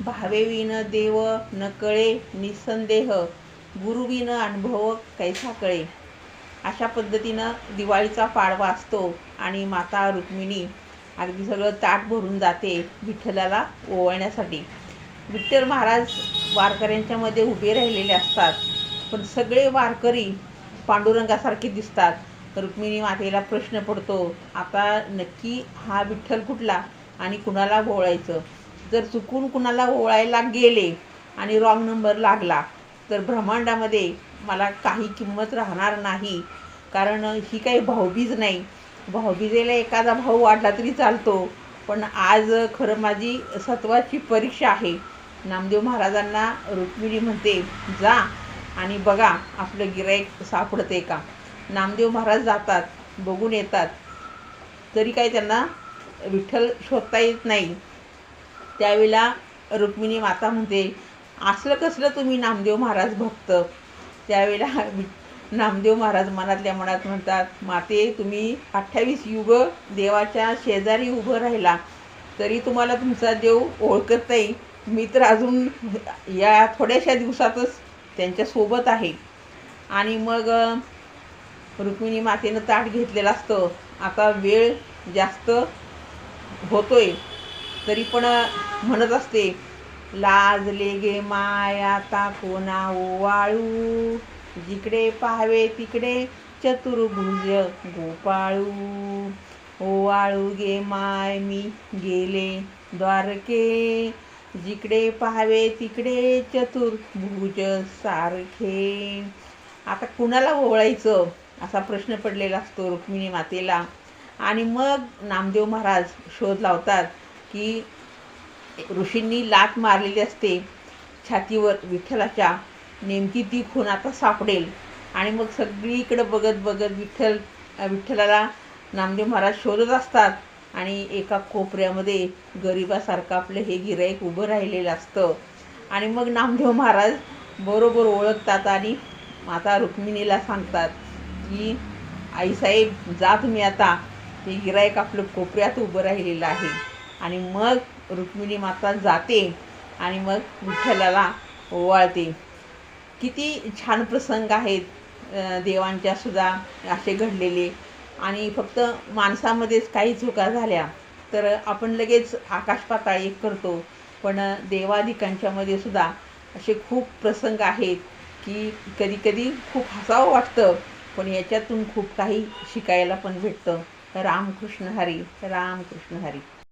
भावेविन देव न कळे निसंदेह, गुरुविन अनुभव कैसा कळे. अशा पद्धतीनं दिवाळीचा पाडवा असतो आणि माता रुक्मिणी अगदी सगळं ताट भरून जाते विठ्ठलाला ओवाळण्यासाठी. विठ्ठल महाराज वारकऱ्यांच्या मध्ये उभे राहिलेले असतात, पण सगळे वारकरी पांडुरंगासारखे दिसतात. रुक्मिणी मातेला प्रश्न पडतो, आता नक्की हा विठ्ठल कुठला आणि कुणाला ओवाळायचं. जर चुकून कुणाला ओवाळायला गेले आणि रॉंग नंबर लागला तर ब्रह्मांडामध्ये मला काही किंमत राहणार नाही. कारण ही काही भाऊबीज नाही. भाऊबीजेला एखादा भाऊ वाढला तरी चालतो, पण आज खरं माझी सत्वाची परीक्षा आहे. नामदेव महाराजांना रुक्मिणी म्हणते, जा आणि बघा आपलं गिऱ्हाईक सापडते का. नामदेव महाराज जातात, बघून येतात, तरी काही त्यांना विठ्ठल शोधता येत नाही. त्यावेळेला रुक्मिणी माता म्हणते, असलं कसलं तुम्ही नामदेव महाराज भक्त. त्यावेळेला नामदेव महाराज मनातल्या मनात म्हणतात, माते तुम्ही 28 युग देवाच्या शेजारी उभं राहिला तरी तुम्हाला तुमचा देव ओळखत नाही. मी तर अजून या थोड्याशा दिवसातच त्यांच्यासोबत आहे. आणि मग रुक्मिणी मातेनं ताट घेतलेलं असतं. आता वेळ जास्त होतोय तरी पण म्हणत असते, लाजले गे माय आता कोणा ओवाळू, जिकडे पाहावे तिकडे चतुर्भुज गोपाळू. ओवाळू गे माय मी गेले द्वारके, जिकडे पाहावे तिकडे चतुर्भुज सारखे. आता कुणाला ओवाळायचं असा प्रश्न पडलेला असतो रुक्मिणी मातेला. आणि मग नामदेव महाराज शोध लावतात की ऋषींनी लाथ मारलेली असते छातीवर विठ्ठलाच्या, नेमकी ती खूण आता सापडेल. आणि मग सगळीकडे बघत बघत विठ्ठलाला नामदेव महाराज शोधत असतात. आणि एका कोपऱ्यामध्ये गरिबासारखं आपलं हे गिऱ्हाईक उभं राहिलेलं असतं. आणि मग नामदेव महाराज बरोबर ओळखतात आणि माता रुक्मिणीला सांगतात की आईसाहेब जा तुम्ही, आता हे गिऱ्हाईक आपलं कोपऱ्यात उभं राहिलेलं आहे. आणि मग रुक्मिणी माता जाते आणि मग विठ्ठलाला ओवाळते. किती छान प्रसंग आहेत देवांच्या सुद्धा असे घडलेले. आणि फक्त माणसामध्येच काही चुका झाल्या तर आपण लगेच आकाश पाताळ एक करतो, पण देवादिकांच्यामध्ये सुद्धा असे खूप प्रसंग आहेत की कधी कधी खूप हसावं वाटतं, पण याच्यातून खूप काही शिकायला पण भेटतं. रामकृष्ण हरी, रामकृष्ण हरी.